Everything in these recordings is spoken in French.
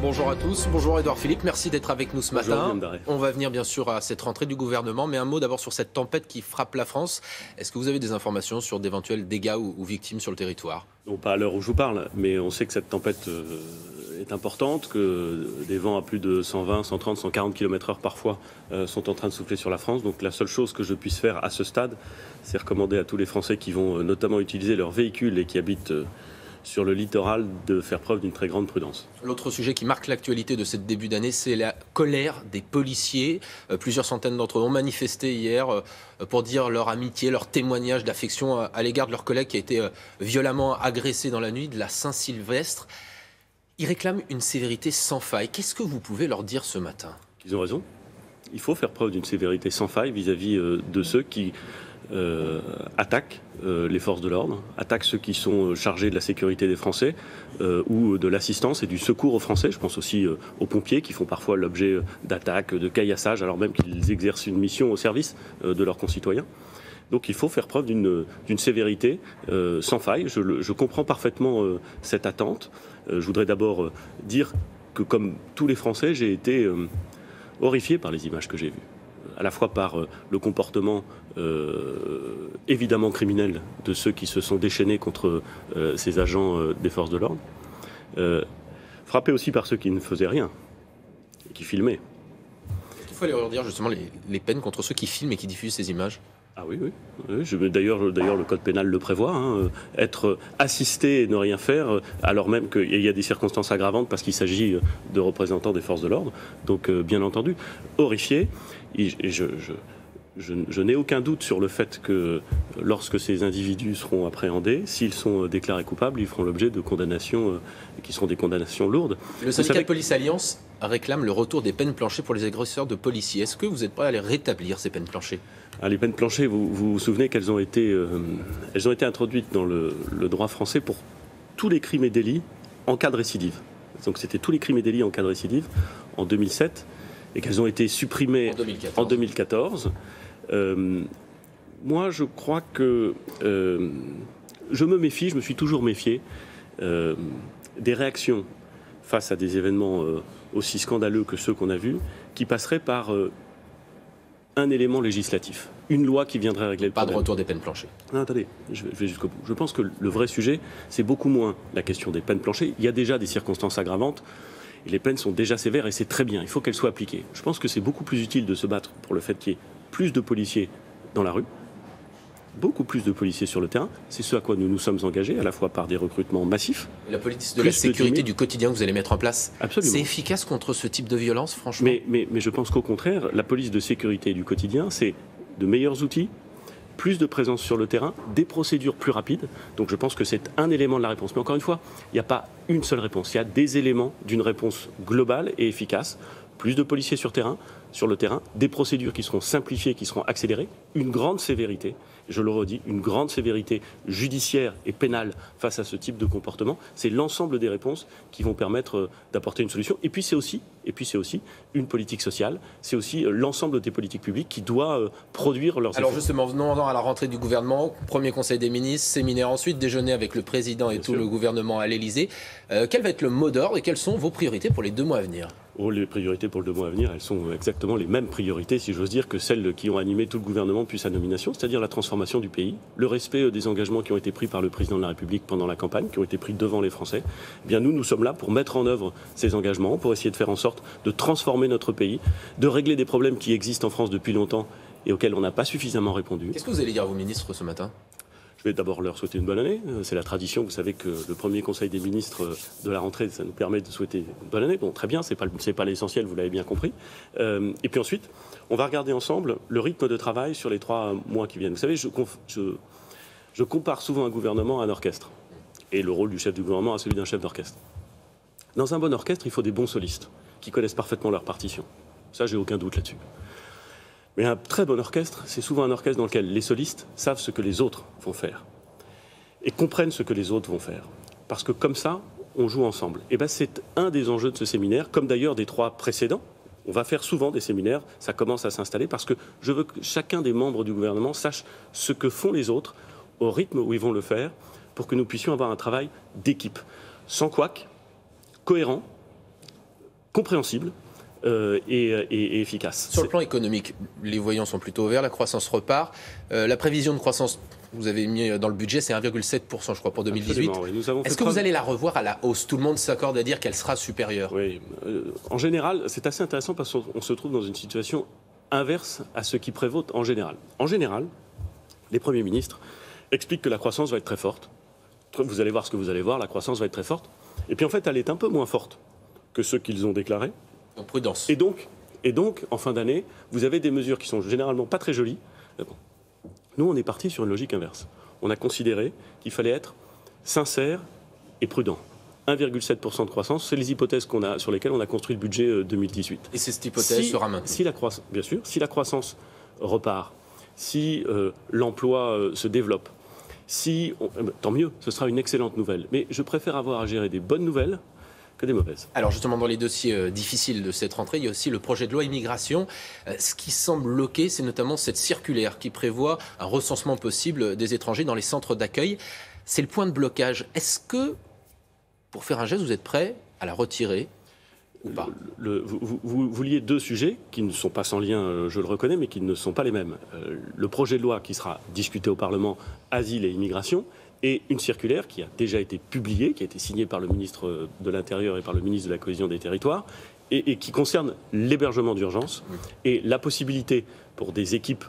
Bonjour à tous, bonjour Édouard Philippe, merci d'être avec nous ce matin. On va venir bien sûr à cette rentrée du gouvernement, mais un mot d'abord sur cette tempête qui frappe la France. Est-ce que vous avez des informations sur d'éventuels dégâts ou victimes sur le territoire? Non, pas à l'heure où je vous parle, mais on sait que cette tempête est importante, que des vents à plus de 120, 130, 140 km/h parfois sont en train de souffler sur la France. Donc la seule chose que je puisse faire à ce stade, c'est recommander à tous les Français qui vont notamment utiliser leurs véhicules et qui habitent sur le littoral de faire preuve d'une très grande prudence. L'autre sujet qui marque l'actualité de ce début d'année, c'est la colère des policiers. Plusieurs centaines d'entre eux ont manifesté hier pour dire leur amitié, leur témoignage d'affection à l'égard de leur collègue qui a été violemment agressé dans la nuit de la Saint-Sylvestre. Ils réclament une sévérité sans faille. Qu'est-ce que vous pouvez leur dire ce matin? Ils ont raison. Il faut faire preuve d'une sévérité sans faille vis-à-vis de ceux qui attaquent les forces de l'ordre, attaquent ceux qui sont chargés de la sécurité des Français ou de l'assistance et du secours aux Français. Je pense aussi aux pompiers qui font parfois l'objet d'attaques, de caillassage, alors même qu'ils exercent une mission au service de leurs concitoyens. Donc il faut faire preuve d'une sévérité sans faille. Je comprends parfaitement cette attente. Je voudrais d'abord dire que, comme tous les Français, j'ai été horrifié par les images que j'ai vues. À la fois par le comportement évidemment criminel de ceux qui se sont déchaînés contre ces agents des forces de l'ordre, frappé aussi par ceux qui ne faisaient rien et qui filmaient. Il faut aller redire justement les peines contre ceux qui filment et qui diffusent ces images. Ah oui. D'ailleurs, le code pénal le prévoit. Être assisté et ne rien faire, alors même qu'il y a des circonstances aggravantes parce qu'il s'agit de représentants des forces de l'ordre. Donc, bien entendu, horrifié. Et je n'ai aucun doute sur le fait que lorsque ces individus seront appréhendés, s'ils sont déclarés coupables, ils feront l'objet de condamnations qui seront des condamnations lourdes. Le syndicat de Police Alliance réclame le retour des peines planchées pour les agresseurs de policiers. Est-ce que vous êtes prêt à les rétablir, ces peines planchées? Les peines planchées, vous vous souvenez qu'elles ont été introduites dans le droit français pour tous les crimes et délits en cas de récidive. Donc c'était tous les crimes et délits en cas de récidive en 2007 et qu'elles ont été supprimées en 2014. Moi, je crois que je me méfie, je me suis toujours méfié des réactions face à des événements aussi scandaleux que ceux qu'on a vus, qui passeraient par un élément législatif, une loi qui viendrait régler le problème. Pas de retour des peines planchées. Non, attendez, je vais jusqu'au bout. Je pense que le vrai sujet, c'est beaucoup moins la question des peines planchées. Il y a déjà des circonstances aggravantes. Et les peines sont déjà sévères et c'est très bien, il faut qu'elles soient appliquées. Je pense que c'est beaucoup plus utile de se battre pour le fait qu'il y ait plus de policiers dans la rue, beaucoup plus de policiers sur le terrain. C'est ce à quoi nous nous sommes engagés, à la fois par des recrutements massifs. Et la politique de la sécurité du quotidien que vous allez mettre en place, c'est efficace contre ce type de violence, franchement? Mais je pense qu'au contraire, la police de sécurité du quotidien, c'est de meilleurs outils, plus de présence sur le terrain, des procédures plus rapides. Donc je pense que c'est un élément de la réponse. Mais encore une fois, il n'y a pas une seule réponse. Il y a des éléments d'une réponse globale et efficace. Plus de policiers sur le terrain, des procédures qui seront simplifiées, qui seront accélérées, une grande sévérité, je le redis, une grande sévérité judiciaire et pénale face à ce type de comportement. C'est l'ensemble des réponses qui vont permettre d'apporter une solution. Et puis c'est aussi une politique sociale, c'est aussi l'ensemble des politiques publiques qui doit produire leurs effets. Alors justement, venons à la rentrée du gouvernement, premier conseil des ministres, séminaire ensuite, déjeuner avec le président et tout le gouvernement à l'Élysée. Quel va être le mot d'ordre et quelles sont vos priorités pour les 2 mois à venir? Les priorités pour le 2 mois à venir, elles sont exactement les mêmes priorités, si j'ose dire, que celles qui ont animé tout le gouvernement depuis sa nomination, c'est-à-dire la transformation du pays, le respect des engagements qui ont été pris par le président de la République pendant la campagne, qui ont été pris devant les Français. Eh bien, nous sommes là pour mettre en œuvre ces engagements, pour essayer de faire en sorte de transformer notre pays, de régler des problèmes qui existent en France depuis longtemps et auxquels on n'a pas suffisamment répondu. Qu'est-ce que vous allez dire à vos ministres ce matin? Je vais d'abord leur souhaiter une bonne année. C'est la tradition, vous savez que le premier conseil des ministres de la rentrée, ça nous permet de souhaiter une bonne année. Bon, très bien, c'est pas l'essentiel, vous l'avez bien compris. Et puis ensuite, on va regarder ensemble le rythme de travail sur les 3 mois qui viennent. Vous savez, je compare souvent un gouvernement à un orchestre. Et le rôle du chef du gouvernement à celui d'un chef d'orchestre. Dans un bon orchestre, il faut des bons solistes qui connaissent parfaitement leur partition. Ça, j'ai aucun doute là-dessus. Mais un très bon orchestre, c'est souvent un orchestre dans lequel les solistes savent ce que les autres vont faire et comprennent ce que les autres vont faire. Parce que comme ça, on joue ensemble. Et bien, c'est un des enjeux de ce séminaire, comme d'ailleurs des 3 précédents. On va faire souvent des séminaires, ça commence à s'installer, parce que je veux que chacun des membres du gouvernement sache ce que font les autres, au rythme où ils vont le faire, pour que nous puissions avoir un travail d'équipe, sans couac, cohérent, compréhensible et efficace. Sur le plan économique, les voyants sont plutôt verts, la croissance repart. La prévision de croissance, vous avez mis dans le budget, c'est 1,7%, je crois, pour 2018. Oui. Est-ce que vous allez la revoir à la hausse? Tout le monde s'accorde à dire qu'elle sera supérieure. Oui. En général, c'est assez intéressant parce qu'on se trouve dans une situation inverse à ce qui prévaut en général. En général, les premiers ministres expliquent que la croissance va être très forte. Vous allez voir ce que vous allez voir, la croissance va être très forte. Et puis en fait, elle est un peu moins forte que ceux qu'ils ont déclarés. Donc prudence. Et donc, en fin d'année, vous avez des mesures qui sont généralement pas très jolies. Nous, on est parti sur une logique inverse. On a considéré qu'il fallait être sincère et prudent. 1,7% de croissance, c'est les hypothèses sur lesquelles on a construit le budget 2018. Et cette hypothèse sera maintenue. Bien sûr, si la croissance repart, si l'emploi se développe, tant mieux, ce sera une excellente nouvelle. Mais je préfère avoir à gérer des bonnes nouvelles que des mauvaises. Alors justement, dans les dossiers difficiles de cette rentrée, il y a aussi le projet de loi immigration. Ce qui semble bloquer, c'est notamment cette circulaire qui prévoit un recensement possible des étrangers dans les centres d'accueil. C'est le point de blocage. Est-ce que, pour faire un geste, vous êtes prêt à la retirer ou pas? Vous liez deux sujets qui ne sont pas sans lien, je le reconnais, mais qui ne sont pas les mêmes. Le projet de loi qui sera discuté au Parlement, asile et immigration, et une circulaire qui a déjà été publiée, qui a été signée par le ministre de l'Intérieur et par le ministre de la Cohésion des Territoires, et qui concerne l'hébergement d'urgence et la possibilité pour des équipes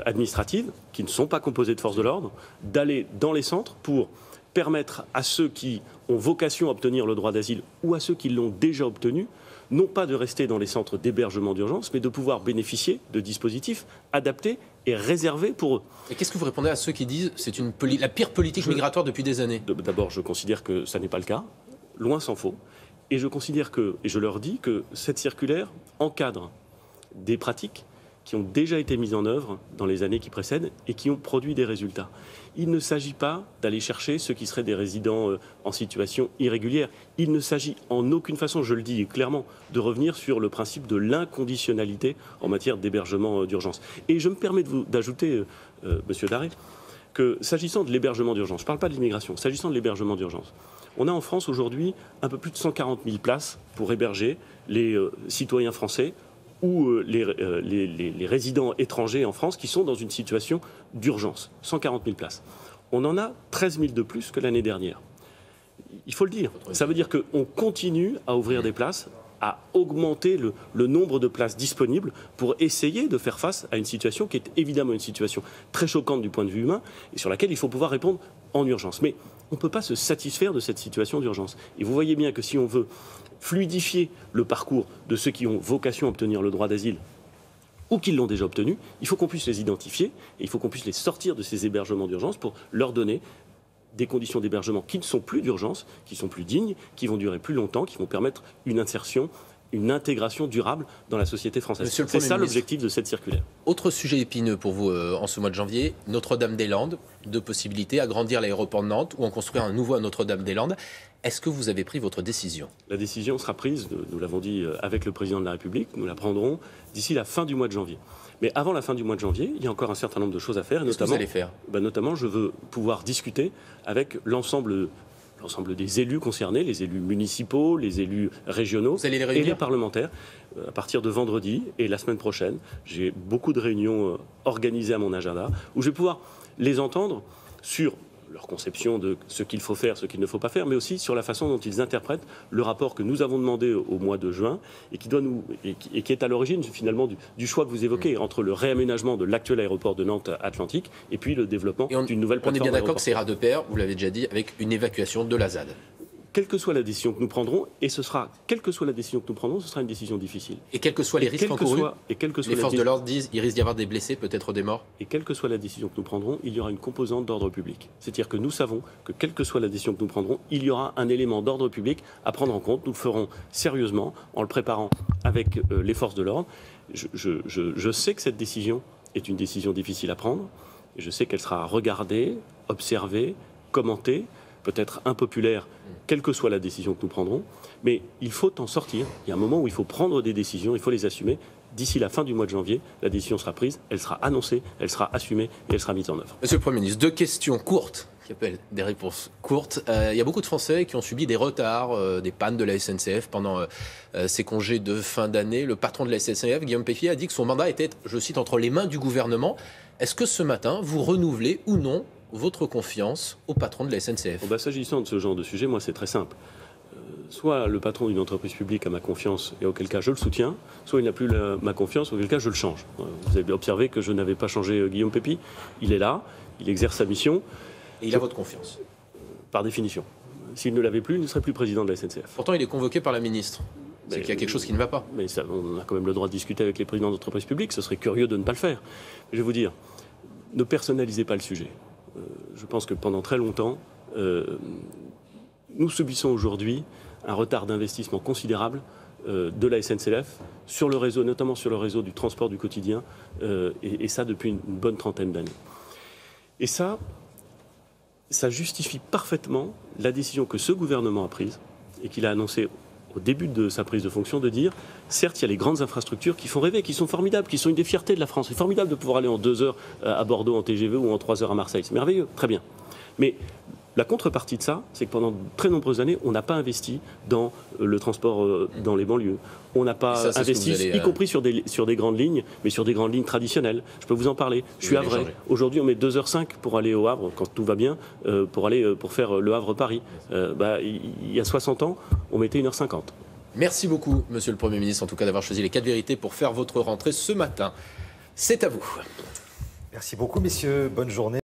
administratives, qui ne sont pas composées de forces de l'ordre, d'aller dans les centres pour permettre à ceux qui ont vocation à obtenir le droit d'asile ou à ceux qui l'ont déjà obtenu, non pas de rester dans les centres d'hébergement d'urgence, mais de pouvoir bénéficier de dispositifs adaptés et réservés pour eux. Et qu'est-ce que vous répondez à ceux qui disent que c'est la pire politique migratoire depuis des années? D'abord, je considère que ça n'est pas le cas, loin s'en faut. Et je considère et je leur dis que cette circulaire encadre des pratiques qui ont déjà été mises en œuvre dans les années qui précèdent et qui ont produit des résultats. Il ne s'agit pas d'aller chercher ceux qui seraient des résidents en situation irrégulière. Il ne s'agit en aucune façon, je le dis clairement, de revenir sur le principe de l'inconditionnalité en matière d'hébergement d'urgence. Et je me permets d'ajouter, Monsieur Daré, que s'agissant de l'hébergement d'urgence, je ne parle pas de l'immigration, s'agissant de l'hébergement d'urgence, on a en France aujourd'hui un peu plus de 140 000 places pour héberger les citoyens français ou les résidents étrangers en France qui sont dans une situation d'urgence. 140 000 places. On en a 13 000 de plus que l'année dernière. Il faut le dire. Ça veut dire qu'on continue à ouvrir des places, à augmenter le nombre de places disponibles pour essayer de faire face à une situation qui est évidemment une situation très choquante du point de vue humain et sur laquelle il faut pouvoir répondre en urgence. Mais on ne peut pas se satisfaire de cette situation d'urgence. Et vous voyez bien que si on veut fluidifier le parcours de ceux qui ont vocation à obtenir le droit d'asile ou qui l'ont déjà obtenu, il faut qu'on puisse les identifier et il faut qu'on puisse les sortir de ces hébergements d'urgence pour leur donner des conditions d'hébergement qui ne sont plus d'urgence, qui sont plus dignes, qui vont durer plus longtemps, qui vont permettre une insertion, une intégration durable dans la société française. C'est ça l'objectif de cette circulaire. Autre sujet épineux pour vous en ce mois de janvier, Notre-Dame-des-Landes, deux possibilités, agrandir l'aéroport de Nantes ou en construire un nouveau à Notre-Dame-des-Landes. Est-ce que vous avez pris votre décision? La décision sera prise, nous l'avons dit avec le président de la République, nous la prendrons d'ici la fin du mois de janvier. Mais avant la fin du mois de janvier, il y a encore un certain nombre de choses à faire. Qu'est-ce que vous allez faire? Notamment, je veux pouvoir discuter avec l'ensemble des élus concernés, les élus municipaux, les élus régionaux et les parlementaires. À partir de vendredi et la semaine prochaine, j'ai beaucoup de réunions organisées à mon agenda où je vais pouvoir les entendre sur leur conception de ce qu'il faut faire, ce qu'il ne faut pas faire, mais aussi sur la façon dont ils interprètent le rapport que nous avons demandé au mois de juin et qui est à l'origine finalement du choix que vous évoquez entre le réaménagement de l'actuel aéroport de Nantes Atlantique et puis le développement d'une nouvelle plateforme. On est bien d'accord que ça ira de pair, vous l'avez déjà dit, avec une évacuation de la ZAD. Quelle que soit la décision que nous prendrons, quelle que soit la décision que nous prendrons, ce sera une décision difficile. Et quels que soient les risques encourus, les forces de l'ordre disent qu'il risque d'y avoir des blessés, peut-être des morts. Et quelle que soit la décision que nous prendrons, il y aura une composante d'ordre public. C'est-à-dire que nous savons que quelle que soit la décision que nous prendrons, il y aura un élément d'ordre public à prendre en compte. Nous le ferons sérieusement, en le préparant avec les forces de l'ordre. Je sais que cette décision est une décision difficile à prendre. Et je sais qu'elle sera regardée, observée, commentée, peut-être impopulaire, quelle que soit la décision que nous prendrons, mais il faut en sortir. Il y a un moment où il faut prendre des décisions, il faut les assumer. D'ici la fin du mois de janvier, la décision sera prise, elle sera annoncée, elle sera assumée et elle sera mise en œuvre. Monsieur le Premier ministre, deux questions courtes qui appellent des réponses courtes. Il y a beaucoup de Français qui ont subi des retards, des pannes de la SNCF pendant ces congés de fin d'année. Le patron de la SNCF, Guillaume Peffier, a dit que son mandat était, je cite, entre les mains du gouvernement. Est-ce que ce matin, vous renouvelez ou non votre confiance au patron de la SNCF? S'agissant de ce genre de sujet, moi, c'est très simple. Soit le patron d'une entreprise publique a ma confiance et auquel cas je le soutiens, soit il n'a plus ma confiance, auquel cas je le change. Vous avez observé que je n'avais pas changé Guillaume Pepy. Il est là, il exerce sa mission. Et il a votre confiance? Par définition. S'il ne l'avait plus, il ne serait plus président de la SNCF. Pourtant, il est convoqué par la ministre. C'est qu'il y a quelque chose qui ne va pas. Mais ça, on a quand même le droit de discuter avec les présidents d'entreprises publiques. Ce serait curieux de ne pas le faire. Mais je vais vous dire, ne personnalisez pas le sujet. Je pense que pendant très longtemps, nous subissons aujourd'hui un retard d'investissement considérable de la SNCF sur le réseau, notamment sur le réseau du transport du quotidien, et ça depuis une bonne trentaine d'années. Et ça justifie parfaitement la décision que ce gouvernement a prise et qu'il a annoncée au début de sa prise de fonction, de dire, certes, il y a les grandes infrastructures qui font rêver, qui sont formidables, qui sont une des fiertés de la France. C'est formidable de pouvoir aller en 2 heures à Bordeaux en TGV ou en 3 heures à Marseille. C'est merveilleux, très bien. Mais la contrepartie de ça, c'est que pendant de très nombreuses années, on n'a pas investi dans le transport dans les banlieues. On n'a pas investi, y compris sur des grandes lignes, mais sur des grandes lignes traditionnelles. Je peux vous en parler. Je suis Havrais. Aujourd'hui, on met 2h05 pour aller au Havre, quand tout va bien, pour faire le Havre-Paris. Il y a 60 ans, on mettait 1h50. Merci beaucoup, Monsieur le Premier ministre, en tout cas d'avoir choisi les 4 vérités pour faire votre rentrée ce matin. C'est à vous. Merci beaucoup, messieurs. Bonne journée.